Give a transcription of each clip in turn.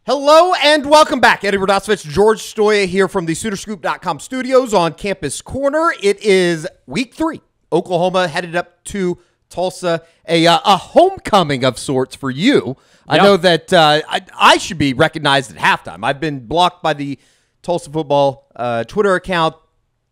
Hello and welcome back. Eddie Radosovich, George Stoya here from the Soonerscoop.com studios on Campus Corner. It is week 3. Oklahoma headed up to Tulsa, a homecoming of sorts for you. I know that I should be recognized at halftime. I've been blocked by the Tulsa football Twitter account.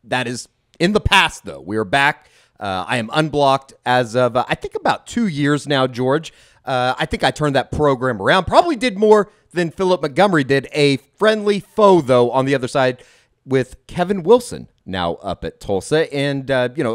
That is in the past, though. We are back. I am unblocked as of, I think, about 2 years now, George. I think I turned that program around. Probably did more than Philip Montgomery did. A friendly foe, though, on the other side with Kevin Wilson now up at Tulsa. And,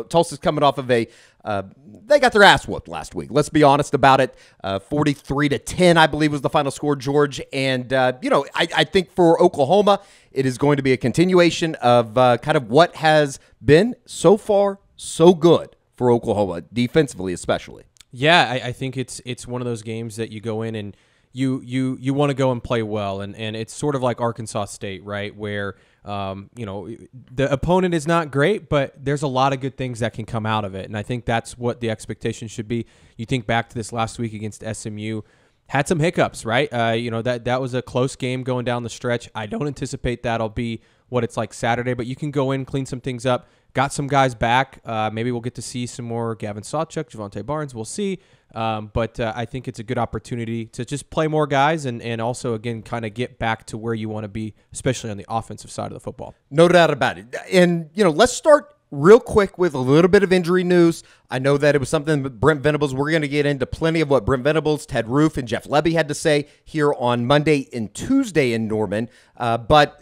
Tulsa's coming off of a they got their ass whooped last week. Let's be honest about it. 43-10, I believe, was the final score, George. And, I think for Oklahoma, it is going to be a continuation of kind of what has been so far so good for Oklahoma, defensively especially. Yeah, I think it's one of those games that you go in and you want to go and play well, and it's sort of like Arkansas State, right, where the opponent is not great, but there's a lot of good things that can come out of it, and I think that's what the expectation should be. You think back to this last week against SMU, had some hiccups, right? That was a close game going down the stretch. I don't anticipate that'll be what it's like Saturday, but you can go in, clean some things up. Got some guys back. Maybe we'll get to see some more Gavin Sawchuk, Javonte Barnes. We'll see. But I think it's a good opportunity to just play more guys and also, again, kind of get back to where you want to be, especially on the offensive side of the football. No doubt about it. And, let's start real quick with a little bit of injury news. I know that it was something that Brent Venables, we're going to get into plenty of what Brent Venables, Ted Roof, and Jeff Lebby had to say here on Monday and Tuesday in Norman. But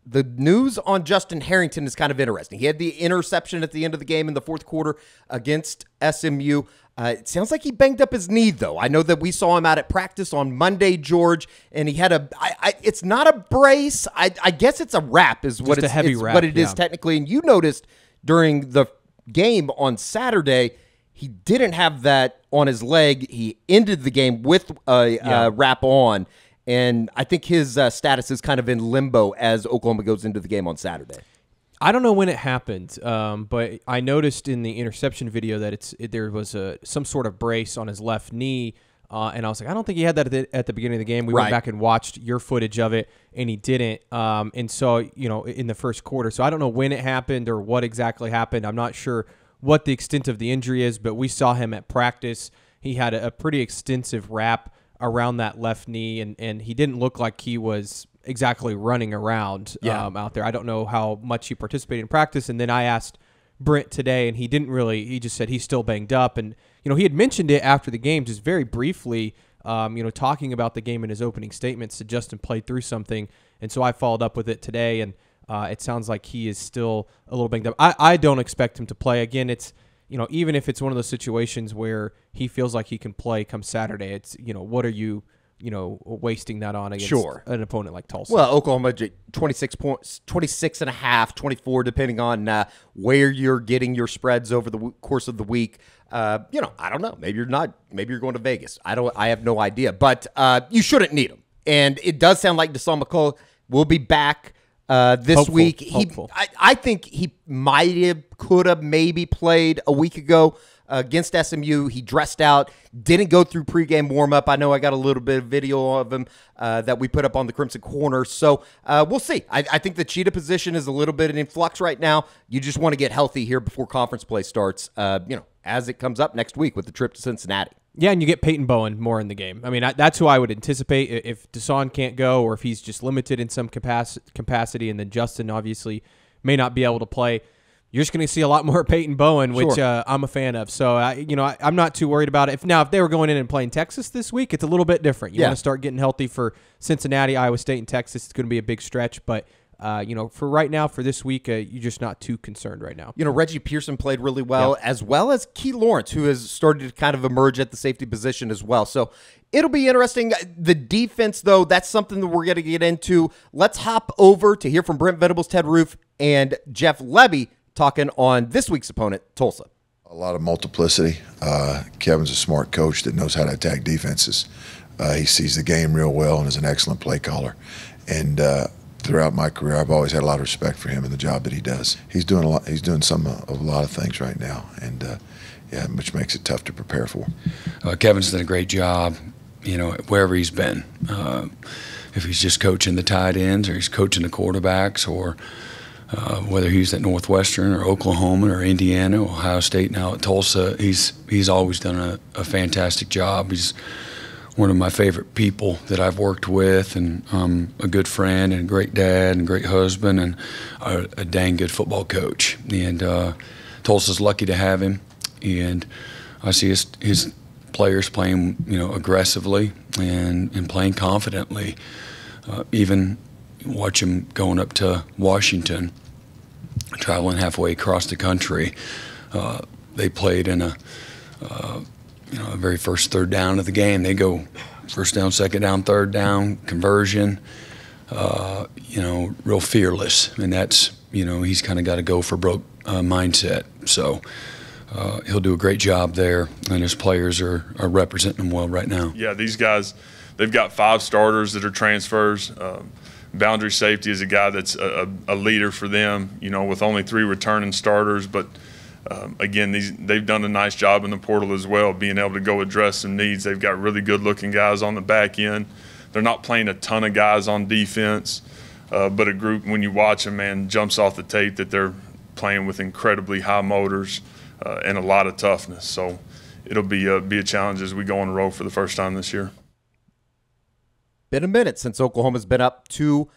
the news on Justin Harrington is kind of interesting. He had the interception at the end of the game in the fourth quarter against SMU. It sounds like he banged up his knee, though. I know that we saw him out at practice on Monday, George, and he had it's not a brace. I guess it's a wrap is what it's, a heavy it's wrap, what it is technically. And you noticed during the game on Saturday, he didn't have that on his leg. He ended the game with a wrap on. And I think his status is kind of in limbo as Oklahoma goes into the game on Saturday. I don't know when it happened, but I noticed in the interception video that there was some sort of brace on his left knee, and I was like, I don't think he had that at the beginning of the game. We went back and watched your footage of it, and he didn't. And so, in the first quarter. So I don't know when it happened or what exactly happened. I'm not sure what the extent of the injury is, but we saw him at practice. He had a pretty extensive wrap around that left knee, and he didn't look like he was exactly running around out there. I don't know how much he participated in practice. And then I asked Brent today, and he didn't really. He just said he's still banged up, and he had mentioned it after the game, just very briefly. Talking about the game in his opening statement, said Justin played through something, and so I followed up with it today, and it sounds like he is still a little banged up. I don't expect him to play again. It's even if it's one of those situations where he feels like he can play come Saturday, it's, what are you, wasting that on against an opponent like Tulsa? Well, Oklahoma, 26 points, 26 and a half, 24, depending on where you're getting your spreads over the course of the week. I don't know. Maybe you're not. Maybe you're going to Vegas. I have no idea. But you shouldn't need him. And it does sound like Deshaun McCullough will be back this week. I think he could have maybe played a week ago against SMU. He dressed out, didn't go through pregame warm-up. I know I got a little bit of video of him that we put up on the Crimson Corner. So we'll see. I think the cheetah position is a little bit in flux right now. You just want to get healthy here before conference play starts, as it comes up next week with the trip to Cincinnati. Yeah, and you get Peyton Bowen more in the game. I mean, that's who I would anticipate if Deshaun can't go, or if he's just limited in some capacity, and then Justin obviously may not be able to play. You're just going to see a lot more Peyton Bowen, which I'm a fan of. So, I'm not too worried about it. If they were going in and playing Texas this week, it's a little bit different. You want to start getting healthy for Cincinnati, Iowa State, and Texas. It's going to be a big stretch, but for right now, for this week, you're just not too concerned right now. Reggie Pearson played really well, as well as Key Lawrence, who has started to kind of emerge at the safety position as well. So it'll be interesting. The defense, though, that's something that we're going to get into. Let's hop over to hear from Brent Venables, Ted Roof, and Jeff Lebby talking on this week's opponent, Tulsa. A lot of multiplicity. Kevin's a smart coach that knows how to attack defenses. He sees the game real well and is an excellent play caller. And throughout my career, I've always had a lot of respect for him and the job that he does. He's doing a lot. He's doing a lot of things right now, and which makes it tough to prepare for. Kevin's done a great job, wherever he's been. if he's just coaching the tight ends or he's coaching the quarterbacks, or whether he's at Northwestern or Oklahoma or Indiana, Ohio State, now at Tulsa, he's always done a fantastic job. He's one of my favorite people that I've worked with, and a good friend and a great dad and a great husband and a dang good football coach. And Tulsa's lucky to have him, and I see his players playing, aggressively and playing confidently. Even watch him going up to Washington, traveling halfway across the country. They played in a very first third down of the game. They go first down, second down, third down, conversion, real fearless. And that's, he's kind of got a go for broke mindset. So he'll do a great job there, and his players are representing him well right now. Yeah, these guys, they've got 5 starters that are transfers. Boundary safety is a guy that's a leader for them, with only 3 returning starters. But again, they've done a nice job in the portal as well, being able to go address some needs. They've got really good-looking guys on the back end. They're not playing a ton of guys on defense, but a group, when you watch them, man, jumps off the tape that they're playing with incredibly high motors and a lot of toughness. So it'll be a challenge as we go on the road for the first time this year. Been a minute since Oklahoma's been up to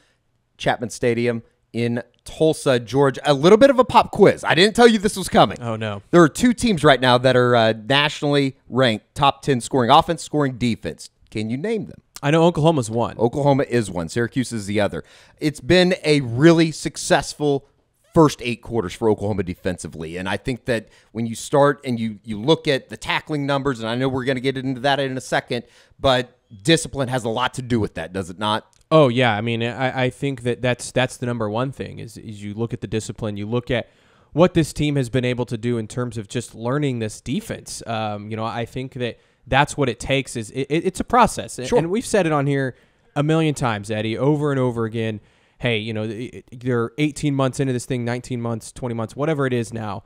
Chapman Stadium in Tulsa. George, a little bit of a pop quiz. I didn't tell you this was coming. Oh, no. There are 2 teams right now that are nationally ranked top 10 scoring offense, scoring defense. Can you name them? I know Oklahoma's one. Oklahoma is one. Syracuse is the other. It's been a really successful first 8 quarters for Oklahoma defensively. And I think that when you start and you look at the tackling numbers, and I know we're going to get into that in a second, but discipline has a lot to do with that, does it not? Oh, yeah. I mean, I think that's the number one thing is you look at the discipline, you look at what this team has been able to do in terms of just learning this defense. I think that's what it takes. It's a process. Sure. And we've said it on here a million times, Eddie, over and over again. Hey, they're 18 months into this thing, 19 months, 20 months, whatever it is now.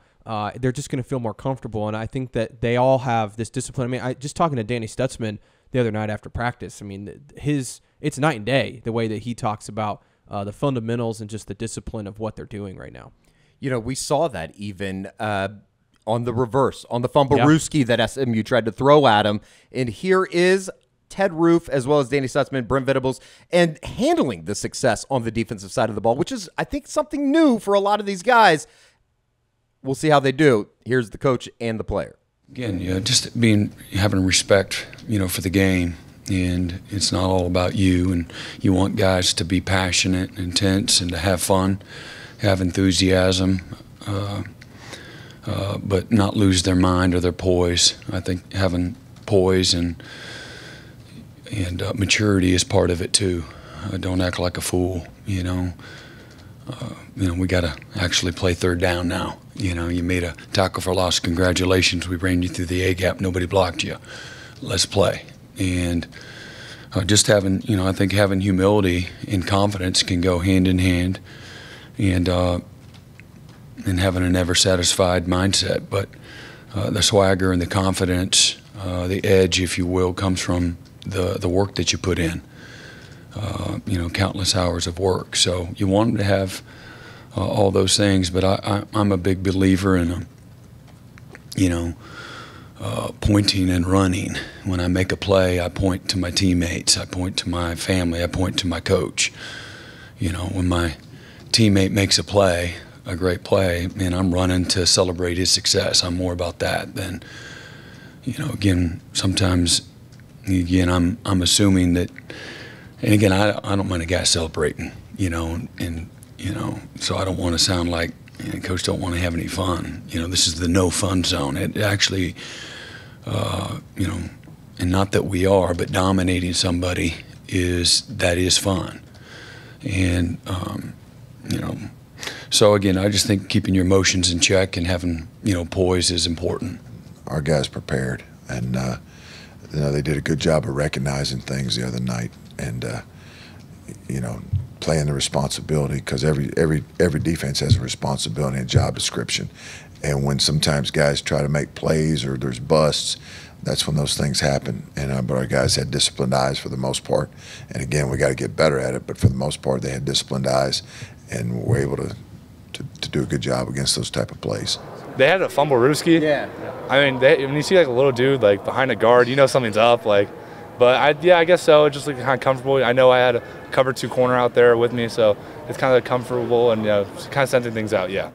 They're just going to feel more comfortable. And I think that they all have this discipline. I mean, just talking to Danny Stutzman the other night after practice, I mean, it's night and day the way that he talks about the fundamentals and just the discipline of what they're doing right now. We saw that even on the reverse, on the fumblerooski that SMU tried to throw at him. And here is Ted Roof, as well as Danny Stutzman, Brent Venables, and handling the success on the defensive side of the ball, which is, I think, something new for a lot of these guys. We'll see how they do. Here's the coach and the player. Again, just having respect, for the game, and it's not all about you. And you want guys to be passionate, and intense, and to have fun, have enthusiasm, but not lose their mind or their poise. I think having poise and maturity is part of it too. Don't act like a fool. We got to actually play third down now. You made a tackle for loss. Congratulations, we ran you through the A gap. Nobody blocked you. Let's play. And just having, I think having humility and confidence can go hand in hand, and having a never satisfied mindset. But the swagger and the confidence, the edge, if you will, comes from the work that you put in. Countless hours of work. So you want them to have all those things, but I'm a big believer in pointing and running. When I make a play, I point to my teammates, I point to my family, I point to my coach. When my teammate makes a play, a great play, and I'm running to celebrate his success. I'm more about that than, again, sometimes, I'm assuming that. And again, I don't mind a guy celebrating, so I don't want to sound like coach don't want to have any fun. This is the no fun zone. It actually, and not that we are, but dominating somebody is fun. And, so again, I just think keeping your emotions in check and having, poise is important. Our guys prepared, and, they did a good job of recognizing things the other night. And playing the responsibility, because every defense has a responsibility and job description. And when sometimes guys try to make plays or there's busts, that's when those things happen. And but our guys had disciplined eyes for the most part. And again, we got to get better at it. But for the most part, they had disciplined eyes, and were able to do a good job against those type of plays. They had a fumble Ruski. Yeah. I mean, when you see like a little dude like behind a guard, you know something's up. Like, but I guess so. Just like kind of comfortable. I know I had a cover 2 corner out there with me, so it's kind of comfortable and kind of sending things out. Yeah.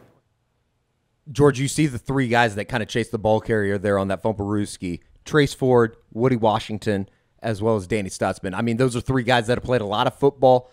George, you see the 3 guys that kind of chase the ball carrier there on that Fumble-Rooski. Trace Ford, Woody Washington, as well as Danny Stutzman. I mean, those are 3 guys that have played a lot of football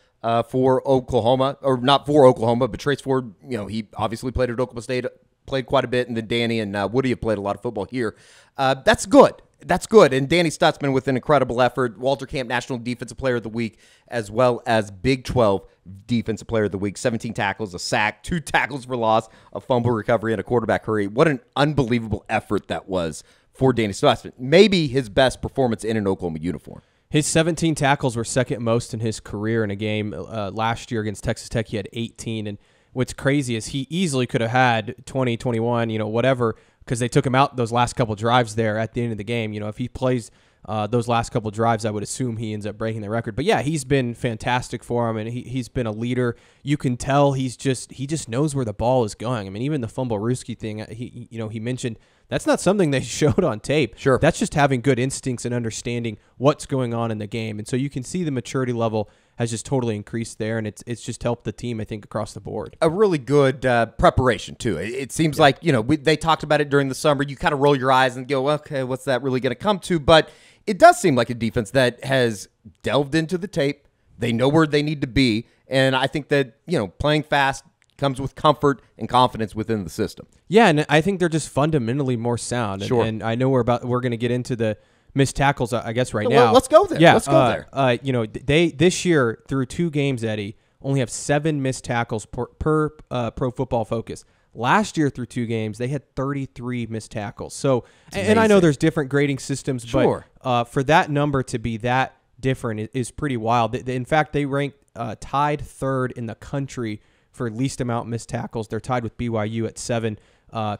for Oklahoma, or not for Oklahoma, but Trace Ford, he obviously played at Oklahoma State, played quite a bit, and then Danny and Woody have played a lot of football here. That's good. That's good. And Danny Stutzman with an incredible effort, Walter Camp National Defensive Player of the Week, as well as Big 12 Defensive Player of the Week. 17 tackles, a sack, 2 tackles for loss, a fumble recovery, and a quarterback hurry. What an unbelievable effort that was for Danny Stutzman. Maybe his best performance in an Oklahoma uniform. His 17 tackles were second most in his career in a game. Last year against Texas Tech, he had 18. And what's crazy is he easily could have had 20, 21, whatever, because they took him out those last couple drives there at the end of the game. If he plays those last couple drives, I would assume he ends up breaking the record. But yeah, he's been fantastic for him, and he's been a leader. You can tell he just knows where the ball is going. I mean, even the Fumble-Rooski thing, he mentioned that's not something they showed on tape. Sure, that's just having good instincts and understanding what's going on in the game, and so you can see the maturity level has just totally increased there, and it's just helped the team, I think, across the board. A really good preparation, too. It seems like, they talked about it during the summer. You kind of roll your eyes and go, okay, what's that really going to come to? But it does seem like a defense that has delved into the tape. They know where they need to be, and I think that, playing fast comes with comfort and confidence within the system. Yeah, and I think they're just fundamentally more sound. Sure. And I know we're going to get into the missed tackles, I guess, right now. Let's go there. Yeah, let's go there. They this year through 2 games, Eddie, only have 7 missed tackles per Pro Football Focus. Last year through 2 games, they had 33 missed tackles. So, and I know there's different grading systems, sure, but for that number to be that different is pretty wild. In fact, they ranked tied 3rd in the country for least amount missed tackles. They're tied with BYU at 7.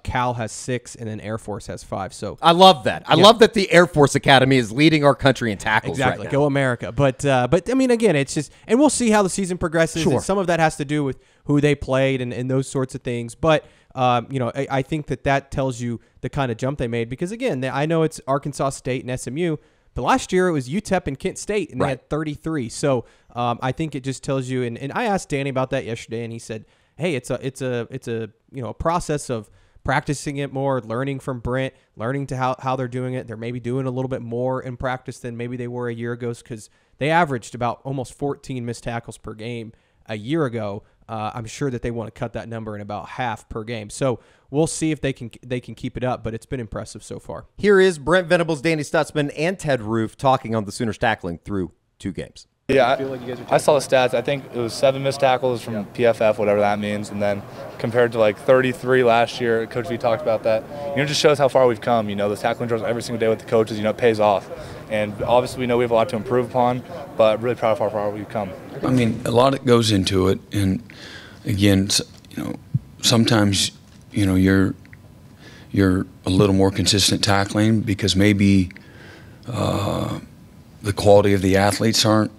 Cal has 6, and then Air Force has 5. So I love that. I love that the Air Force Academy is leading our country in tackles. Exactly, right now. Go America. But I mean, again, it's just, and we'll see how the season progresses. Sure. And some of that has to do with who they played and those sorts of things. But I think that tells you the kind of jump they made, because again, I know it's Arkansas State and SMU. But last year it was UTEP and Kent State, and they had 33. So I think it just tells you. And I asked Danny about that yesterday, and he said, "Hey, it's a process of practicing it more, learning from Brent, learning to how they're doing it. They're maybe doing a little bit more in practice than maybe they were a year ago, because they averaged about almost 14 missed tackles per game a year ago. I'm sure that they want to cut that number in about half per game. So we'll see if they can keep it up, but it's been impressive so far." Here is Brent Venables, Danny Stutzman, and Ted Roof talking on the Sooners tackling through 2 games. Yeah, I saw the stats. I think it was 7 missed tackles from PFF, whatever that means, and then compared to like 33 last year. Coach V talked about that. It just shows how far we've come. The tackling drills every single day with the coaches. It pays off, and obviously we know we have a lot to improve upon, but really proud of how far we've come. I mean, a lot goes into it, and again, sometimes you're a little more consistent tackling because maybe the quality of the athletes aren't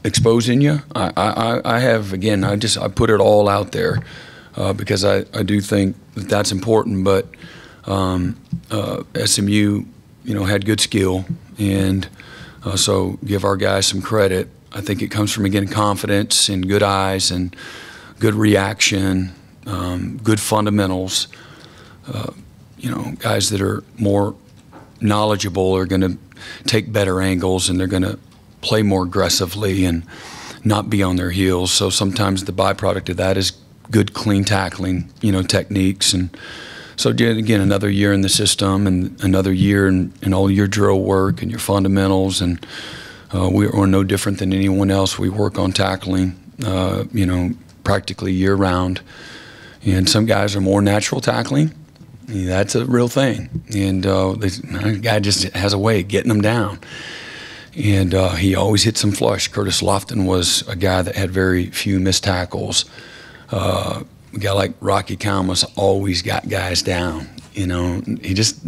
exposing you. I have, again, I put it all out there because I do think that that's important. But SMU, had good skill, and so give our guys some credit. I think it comes from, again, confidence and good eyes and good reaction, good fundamentals. Guys that are more knowledgeable are going to take better angles, and they're going to play more aggressively and not be on their heels. So sometimes the byproduct of that is good, clean tackling, techniques. And so again, another year in the system and another year in all your drill work and your fundamentals. And we're no different than anyone else. We work on tackling, practically year round. And some guys are more natural tackling. That's a real thing. And the guy just has a way of getting them down. And he always hits them flush. Curtis Lofton was a guy that had very few missed tackles. A guy like Rocky Kalmus always got guys down. He just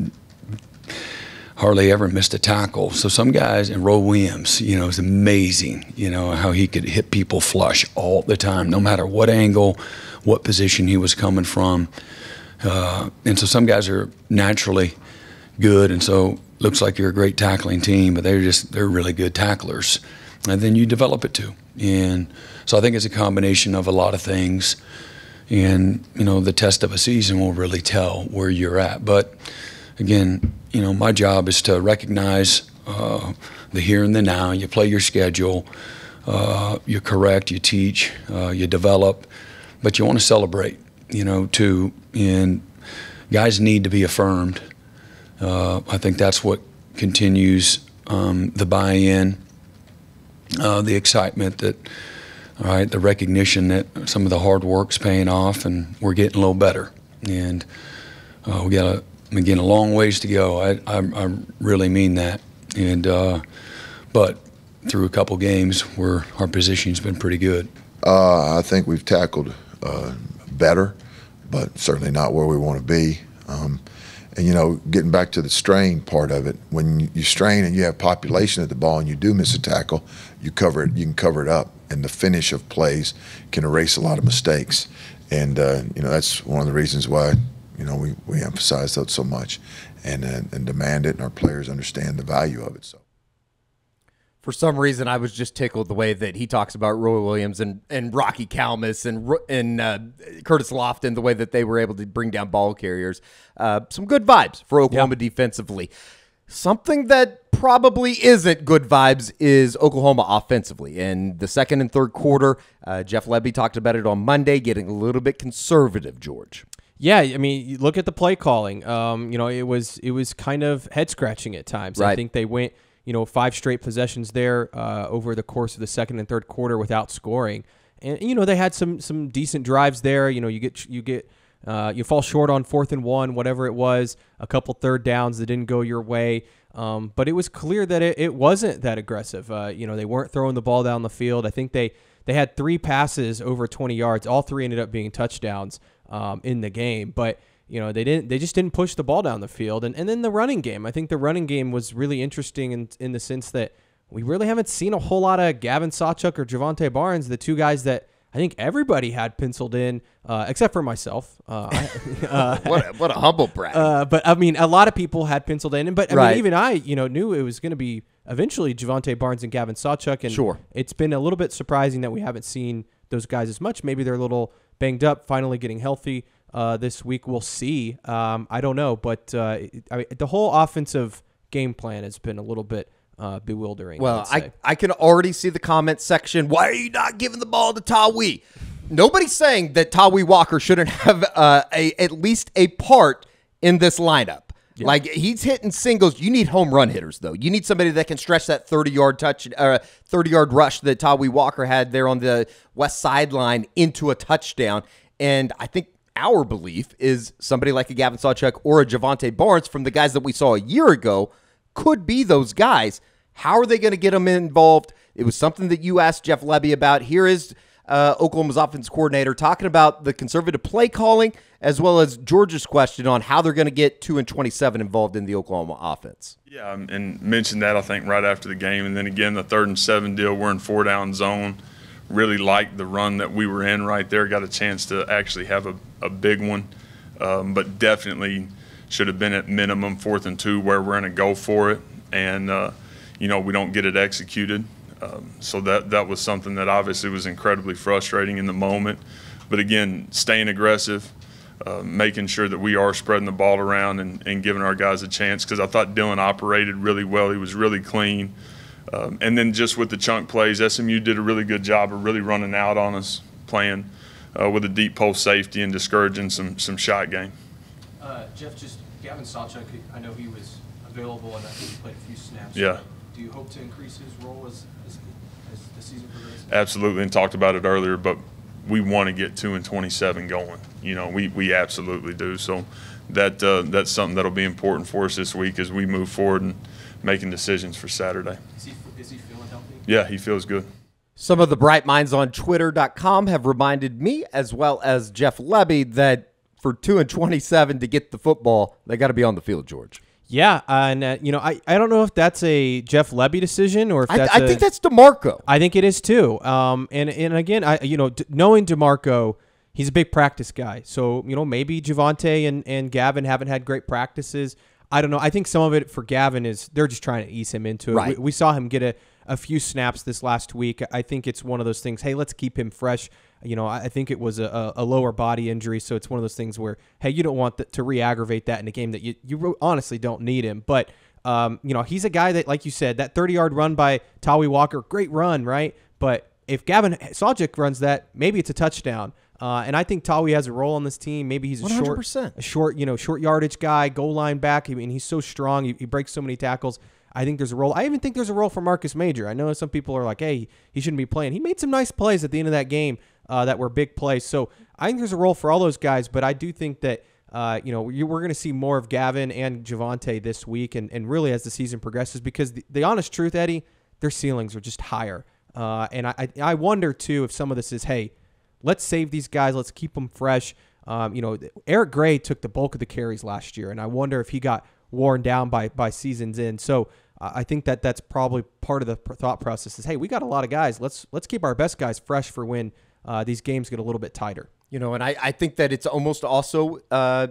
hardly ever missed a tackle. So some guys, and Roe Williams, you know, is amazing, you know, how he could hit people flush all the time, no matter what angle, what position he was coming from. And so some guys are naturally good, and so looks like you're a great tackling team, but they're really good tacklers. And then you develop it too. And so I think it's a combination of a lot of things. And, you know, the test of a season will really tell where you're at. But again, you know, my job is to recognize the here and the now. You play your schedule, you correct, you teach, you develop, but you want to celebrate, you know, too. And guys need to be affirmed. I think that's what continues the buy-in, the excitement that, all right, the recognition that some of the hard work's paying off and we're getting a little better. And we got, again, a long ways to go. I really mean that. And but through a couple games, our position's been pretty good. I think we've tackled better, but certainly not where we want to be. And, you know, getting back to the strain part of it, when you strain and you have population at the ball and you do miss a tackle, you can cover it up. And the finish of plays can erase a lot of mistakes. And, you know, that's one of the reasons why, you know, we emphasize that so much and demand it, and our players understand the value of it. So, for some reason, I was just tickled the way that he talks about Roy Williams and Rocky Kalmus and Curtis Lofton, the way that they were able to bring down ball carriers. Some good vibes for Oklahoma defensively. Something that probably isn't good vibes is Oklahoma offensively. In the second and third quarter, Jeff Lebby talked about it on Monday, getting a little bit conservative, George. Yeah, I mean, you look at the play calling. You know, it was kind of head scratching at times. Right. I think they went, you know, 5 straight possessions there over the course of the second and third quarter without scoring. And you know, they had some decent drives there. You know, you fall short on 4th and 1, whatever it was, a couple third downs that didn't go your way. But it was clear that it wasn't that aggressive. You know, they weren't throwing the ball down the field. I think they had 3 passes over 20 yards. All 3 ended up being touchdowns in the game. But you know, they just didn't push the ball down the field. And then the running game. I think the running game was really interesting in the sense that we really haven't seen a whole lot of Gavin Sawchuk or Javonte Barnes, the 2 guys that I think everybody had penciled in, except for myself. What a humble brag. But I mean, a lot of people had penciled in, but I Right. mean, even I, you know, knew it was going to be eventually Javonte Barnes and Gavin Sawchuk, and Sure. It's been a little bit surprising that we haven't seen those guys as much. Maybe they're a little banged up, finally getting healthy this week. We'll see. I don't know, but I mean, the whole offensive game plan has been a little bit bewildering. Well, I can already see the comment section. Why are you not giving the ball to Tawee? Nobody's saying that Tawee Walker shouldn't have at least a part in this lineup. Yeah. Like, he's hitting singles. You need home run hitters, though. You need somebody that can stretch that 30-yard 30-yard rush that Tawee Walker had there on the west sideline into a touchdown. And I think our belief is somebody like a Gavin Sawchuk or a Javonte Barnes from the guys that we saw a year ago could be those guys. How are they going to get them involved? It was something that you asked Jeff Lebby about. Here is Oklahoma's offense coordinator talking about the conservative play calling, as well as George's question on how they're going to get 2 and 27 involved in the Oklahoma offense. Yeah, and mentioned that, I think, right after the game. And then again, the 3rd and 7 deal, we're in 4-down zone. Really liked the run that we were in right there. Got a chance to actually have a big one, but definitely should have been at minimum 4th and 2 where we're going to go for it. And, you know, we don't get it executed. So that was something that obviously was incredibly frustrating in the moment. But again, staying aggressive, making sure that we are spreading the ball around and giving our guys a chance, because I thought Dylan operated really well. He was really clean. And then just with the chunk plays, SMU did a really good job of really running out on us, playing with a deep post safety and discouraging some shot game. Jeff, just Gavin Sawchuk, I know he was available and I think he played a few snaps. Yeah. Do you hope to increase his role as the season progresses? Absolutely, and talked about it earlier, but we want to get 2 and 27 going. You know, we absolutely do. So that's something that'll be important for us this week as we move forward and making decisions for Saturday. Is he feeling healthy? Yeah, he feels good. Some of the bright minds on Twitter.com have reminded me, as well as Jeff Lebby, that for 2 and 27 to get the football, they got to be on the field, George. Yeah, and I don't know if that's a Jeff Lebby decision or if that's I think that's DeMarco. I think it is too. And again, knowing DeMarco, he's a big practice guy. So maybe Javonte and Gavin haven't had great practices. I don't know. I think some of it for Gavin is they're just trying to ease him into it. Right. We saw him get a few snaps this last week. I think it's one of those things. Hey, let's keep him fresh. I think it was a lower body injury, so it's one of those things where, hey, you don't want to re-aggravate that in a game that you honestly don't need him. But, he's a guy that, like you said, that 30-yard run by Tawi Walker, great run, right? But if Gavin Sawchik runs that, maybe it's a touchdown. And I think Tawi has a role on this team. Maybe he's a 100%. short yardage guy, goal line back. I mean, he's so strong. He breaks so many tackles. I think there's a role. I even think there's a role for Marcus Major. I know some people are like, hey, he shouldn't be playing. He made some nice plays at the end of that game that were big plays. So I think there's a role for all those guys, but I do think that, we're going to see more of Gavin and Javonte this week and really as the season progresses because the honest truth, Eddie, their ceilings are just higher. And I wonder, too, if some of this is, hey, let's save these guys. Let's keep them fresh. Eric Gray took the bulk of the carries last year, and I wonder if he got worn down by season's end. So I think that's probably part of the thought process is, hey, we got a lot of guys. Let's keep our best guys fresh for when these games get a little bit tighter. And I think that it's almost also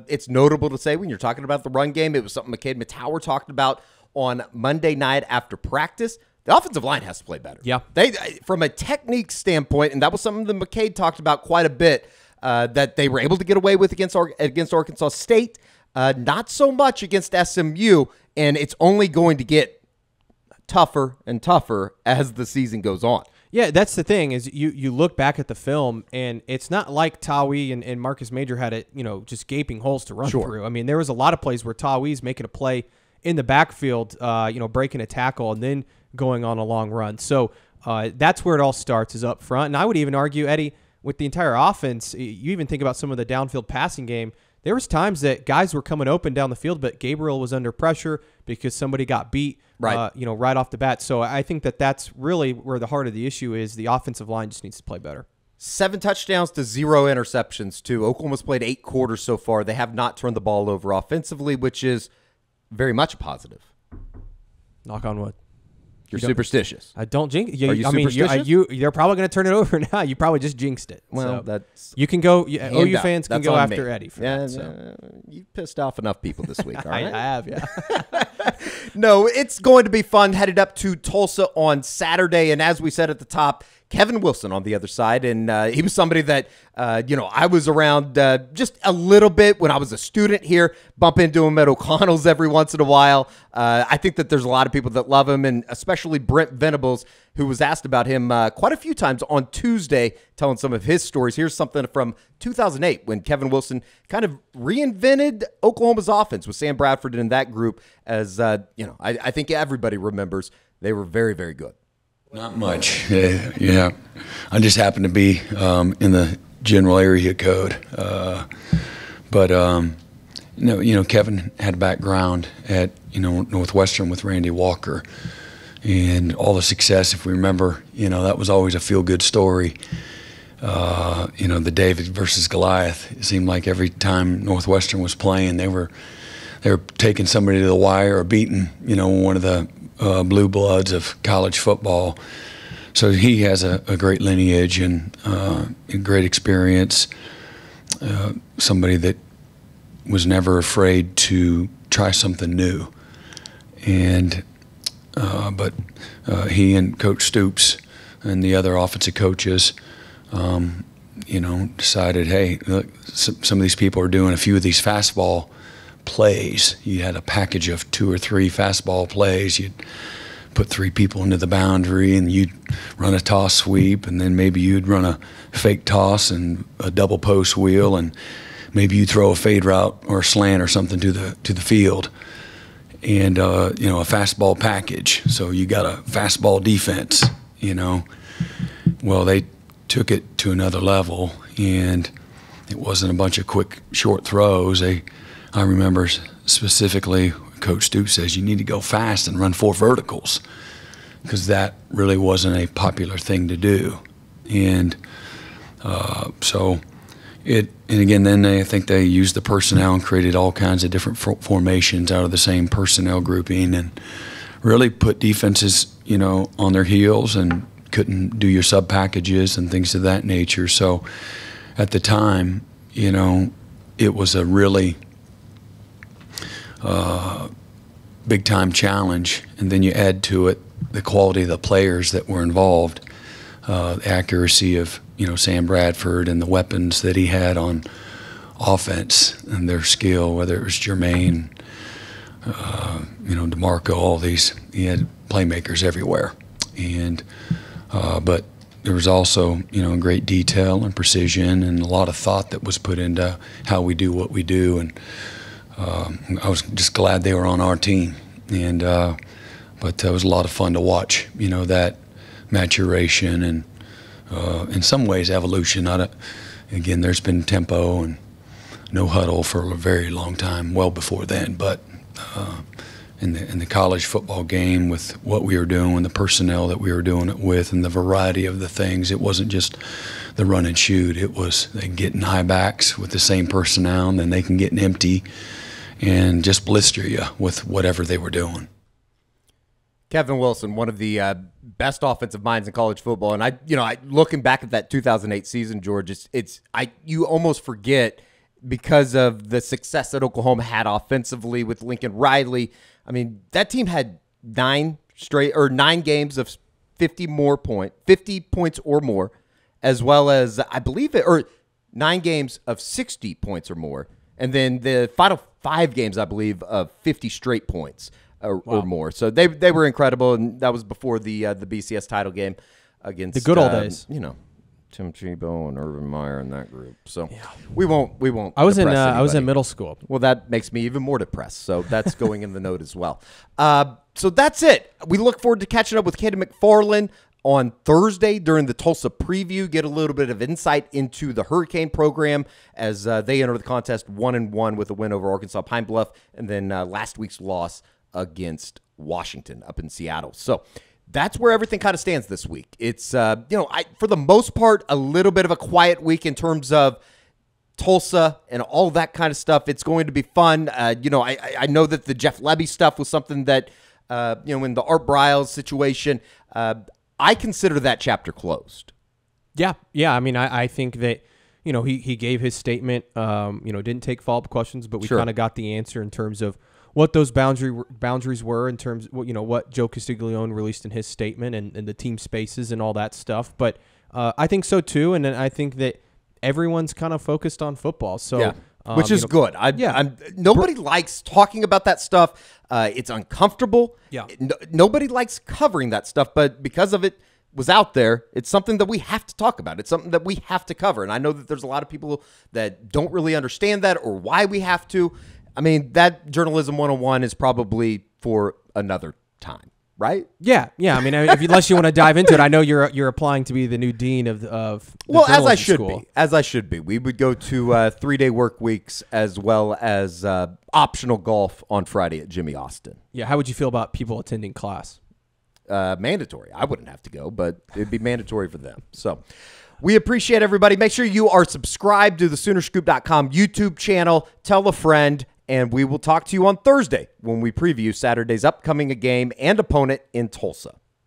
it's notable to say when you're talking about the run game, it was something McCade Mettauer talked about on Monday night after practice. The offensive line has to play better. Yeah. They from a technique standpoint, and that was something that McCade talked about quite a bit, that they were able to get away with against Arkansas State, not so much against SMU, and it's only going to get tougher and tougher as the season goes on. Yeah, that's the thing is you look back at the film, and it's not like Tawi and Marcus Major had just gaping holes to run through. I mean, there was a lot of plays where Tawi's making a play in the backfield, breaking a tackle and then going on a long run. So that's where it all starts is up front. And I would even argue, Eddie, with the entire offense, you even think about some of the downfield passing game, there was times that guys were coming open down the field, but Gabriel was under pressure because somebody got beat, right off the bat. So I think that's really where the heart of the issue is. The offensive line just needs to play better. 7 touchdowns to 0 interceptions, too. Oklahoma's played 8 quarters so far. They have not turned the ball over offensively, which is very much a positive. Knock on wood. You're superstitious. I don't jinx. Are you superstitious? They're probably going to turn it over now. You probably just jinxed it. Well, so that's you can go. OU fans can go after Eddie. For that, so. You pissed off enough people this week. All right, I have. Yeah. No, it's going to be fun. Headed up to Tulsa on Saturday, and as we said at the top, Kevin Wilson on the other side, and he was somebody that I was around just a little bit when I was a student here. Bump into him at O'Connell's every once in a while. I think that there's a lot of people that love him, and especially Brent Venables, who was asked about him quite a few times on Tuesday, telling some of his stories. Here's something from 2008 when Kevin Wilson kind of reinvented Oklahoma's offense with Sam Bradford in that group. As I think everybody remembers, they were very, very good. Not much. Yeah. I just happened to be in the general area code. But Kevin had a background at, Northwestern with Randy Walker. And all the success, if we remember, that was always a feel-good story. The David versus Goliath. It seemed like every time Northwestern was playing, they were taking somebody to the wire or beating, one of the blue bloods of college football. So he has a great lineage and a great experience. Somebody that was never afraid to try something new. And but he and Coach Stoops and the other offensive coaches, decided, hey, look, some of these people are doing a few of these fastball plays. You had a package of 2 or 3 fastball plays. You'd put 3 people into the boundary, and you'd run a toss sweep, and then maybe you'd run a fake toss and a double post wheel, and maybe you throw a fade route or a slant or something to the field, and a fastball package. So you got a fastball defense. Well, they took it to another level, and it wasn't a bunch of quick short throws. I remember specifically Coach Stoops says you need to go fast and run 4 verticals, because that really wasn't a popular thing to do. And so And again, then I think they used the personnel and created all kinds of different formations out of the same personnel grouping, and really put defenses, you know, on their heels and couldn't do your sub packages and things of that nature. So at the time, you know, it was a really big time challenge, and then you add to it the quality of the players that were involved, the accuracy of, you know, Sam Bradford and the weapons that he had on offense and their skill, whether it was Jermaine, you know, DeMarco, all these. He had playmakers everywhere, and but there was also, you know, great detail and precision and a lot of thought that was put into how we do what we do, and I was just glad they were on our team, and but it was a lot of fun to watch, you know, that maturation and in some ways evolution. Again, there's been tempo and no huddle for a very long time, well before then, but in the college football game, with what we were doing, the personnel that we were doing it with, and the variety of the things, it wasn't just the run and shoot. It was they get in high backs with the same personnel, and then they can get in empty and just blister you with whatever they were doing. Kevin Wilson, one of the best offensive minds in college football, and I looking back at that 2008 season, George, you almost forget, because of the success that Oklahoma had offensively with Lincoln Riley. I mean, that team had 9 games of 50 points or more, as well as, I believe, 9 games of 60 points or more, and then the final 5 games, I believe, of 50 straight points or more. So they were incredible, and that was before the BCS title game against the good old days. You know, Tim Tebow and Urban Meyer in that group. So we won't. I was in middle school. Well, that makes me even more depressed. So that's going in the note as well. So that's it. We look forward to catching up with Candy McFarland on Thursday during the Tulsa preview. Get a little bit of insight into the Hurricane program as they enter the contest 1-1 with a win over Arkansas Pine Bluff, and then last week's loss against Washington up in Seattle. So that's where everything kind of stands this week. It's, for the most part, a little bit of a quiet week in terms of Tulsa and all that kind of stuff. It's going to be fun. I know that the Jeff Lebby stuff was something that, in the Art Briles situation, I consider that chapter closed. Yeah. I mean, I think that, he gave his statement, didn't take follow-up questions, but we kind of got the answer in terms of what those boundaries were, in terms of what Joe Castiglione released in his statement, and the team spaces and all that stuff. But I think so too, and I think that everyone's kind of focused on football. So which is good. Nobody likes talking about that stuff. It's uncomfortable. Yeah. Nobody likes covering that stuff, but because of it was out there, it's something that we have to talk about. It's something that we have to cover. And I know that there's a lot of people that don't really understand that or why we have to. I mean, that Journalism 101 is probably for another time, right? Yeah. I mean, unless you want to dive into it, I know you're applying to be the new dean of the as I should school. be. As I should be. We would go to 3-day work weeks as well as optional golf on Friday at Jimmy Austin. Yeah. How would you feel about people attending class? Mandatory. I wouldn't have to go, but it'd be mandatory for them. So we appreciate everybody. Make sure you are subscribed to the Soonerscoop.com YouTube channel. Tell a friend. And we will talk to you on Thursday when we preview Saturday's upcoming game and opponent in Tulsa.